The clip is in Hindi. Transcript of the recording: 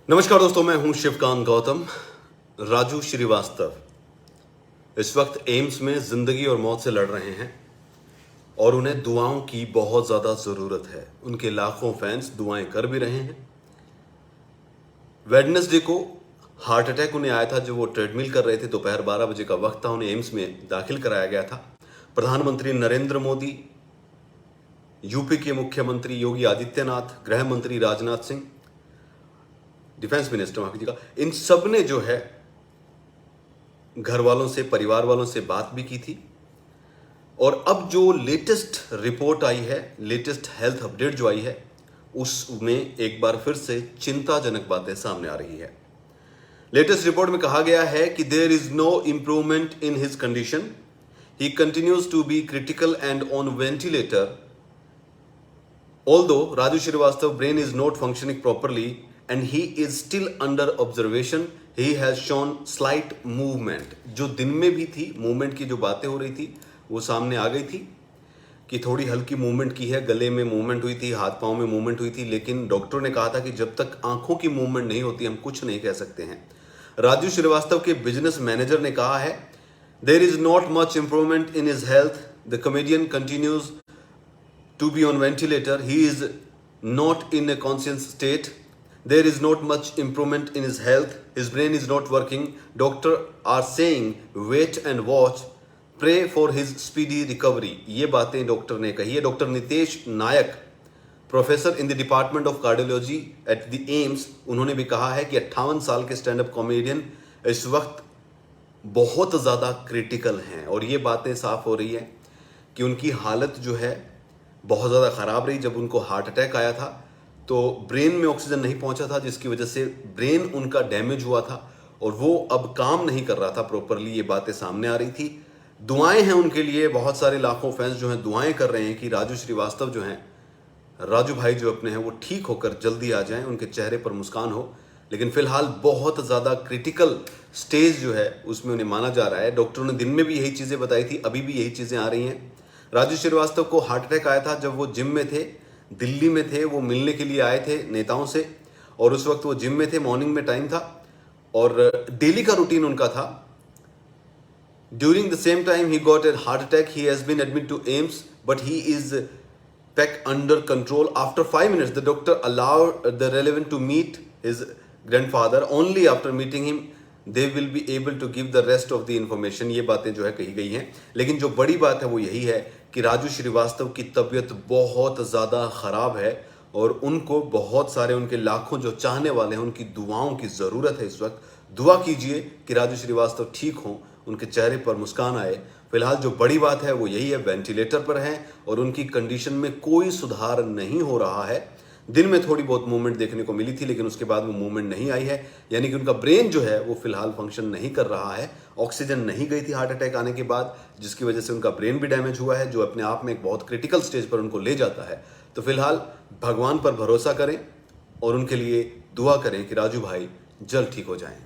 नमस्कार दोस्तों, मैं हूं शिवकांत गौतम। राजू श्रीवास्तव इस वक्त एम्स में जिंदगी और मौत से लड़ रहे हैं और उन्हें दुआओं की बहुत ज़्यादा ज़रूरत है। उनके लाखों फैंस दुआएं कर भी रहे हैं। वेडनेसडे को हार्ट अटैक उन्हें आया था, जो वो ट्रेडमिल कर रहे थे। दोपहर 12 बजे का वक्त था, उन्हें एम्स में दाखिल कराया गया था। प्रधानमंत्री नरेंद्र मोदी, यूपी के मुख्यमंत्री योगी आदित्यनाथ, गृह मंत्री राजनाथ सिंह, डिफेंस मिनिस्टर माफ कीजिएगा, इन सब ने जो है घर वालों से, परिवार वालों से बात भी की थी। और अब जो लेटेस्ट रिपोर्ट आई है, लेटेस्ट हेल्थ अपडेट जो आई है, उसमें एक बार फिर से चिंताजनक बातें सामने आ रही है। लेटेस्ट रिपोर्ट में कहा गया है कि there is no improvement in his condition, he continues to be critical and on ventilator. Although Raju Srivastava brain is not functioning properly and he is still under observation, he has shown slight movement। जो दिन में भी थी, मूवमेंट की जो बातें हो रही थी वो सामने आ गई थी कि थोड़ी हल्की मूवमेंट की है, गले में मूवमेंट हुई थी, हाथ पांव में मूवमेंट हुई थी, लेकिन डॉक्टरों ने कहा था कि जब तक आंखों की मूवमेंट नहीं होती हम कुछ नहीं कह सकते हैं। राजू श्रीवास्तव के बिजनेस मैनेजर ने कहा है, there is not much improvement in his health, the comedian continues to be on ventilator, he is not in a conscious state, there is not much improvement in his health, his brain is not working, doctor are saying wait and watch, pray for his speedy recovery। ये बातें डॉक्टर ने कही है। Doctor Nitesh Nayak, professor in the department of cardiology at the AIIMS, उन्होंने भी कहा है कि 58 साल के स्टैंड अप कॉमेडियन इस वक्त बहुत ज़्यादा क्रिटिकल हैं। और ये बातें साफ हो रही है कि उनकी हालत जो है बहुत ज़्यादा ख़राब रही। जब उनको हार्ट अटैक आया था तो ब्रेन में ऑक्सीजन नहीं पहुंचा था, जिसकी वजह से ब्रेन उनका डैमेज हुआ था और वो अब काम नहीं कर रहा था प्रॉपरली। ये बातें सामने आ रही थी। दुआएं हैं उनके लिए, बहुत सारे लाखों फैंस जो हैं दुआएं कर रहे हैं कि राजू श्रीवास्तव जो हैं, राजू भाई जो अपने हैं, वो ठीक होकर जल्दी आ जाएं, उनके चेहरे पर मुस्कान हो। लेकिन फिलहाल बहुत ज़्यादा क्रिटिकल स्टेज जो है उसमें उन्हें माना जा रहा है। डॉक्टरों ने दिन में भी यही चीज़ें बताई थी, अभी भी यही चीज़ें आ रही हैं। राजू श्रीवास्तव को हार्ट अटैक आया था जब वो जिम में थे, दिल्ली में थे, वो मिलने के लिए आए थे नेताओं से, और उस वक्त वो जिम में थे, मॉर्निंग में टाइम था और डेली का रूटीन उनका था। During the same time he got a heart attack, he has been admit to AIIMS but he is back under control. After 5 minutes, the doctor allowed the relevant to meet his grandfather. Only after meeting him, they will be able to give the rest of the information। ये बातें जो है कही गई हैं, लेकिन जो बड़ी बात है वो यही है कि राजू श्रीवास्तव की तबीयत बहुत ज़्यादा ख़राब है और उनको बहुत सारे, उनके लाखों जो चाहने वाले हैं, उनकी दुआओं की ज़रूरत है। इस वक्त दुआ कीजिए कि राजू श्रीवास्तव ठीक हों, उनके चेहरे पर मुस्कान आए। फिलहाल जो बड़ी बात है वो यही है, वेंटिलेटर पर हैं और उनकी कंडीशन में कोई सुधार नहीं हो रहा है। दिन में थोड़ी बहुत मूवमेंट देखने को मिली थी, लेकिन उसके बाद वो मूवमेंट नहीं आई है, यानी कि उनका ब्रेन जो है वो फिलहाल फंक्शन नहीं कर रहा है। ऑक्सीजन नहीं गई थी हार्ट अटैक आने के बाद, जिसकी वजह से उनका ब्रेन भी डैमेज हुआ है, जो अपने आप में एक बहुत क्रिटिकल स्टेज पर उनको ले जाता है। तो फिलहाल भगवान पर भरोसा करें और उनके लिए दुआ करें कि राजू भाई जल्द ठीक हो जाएं।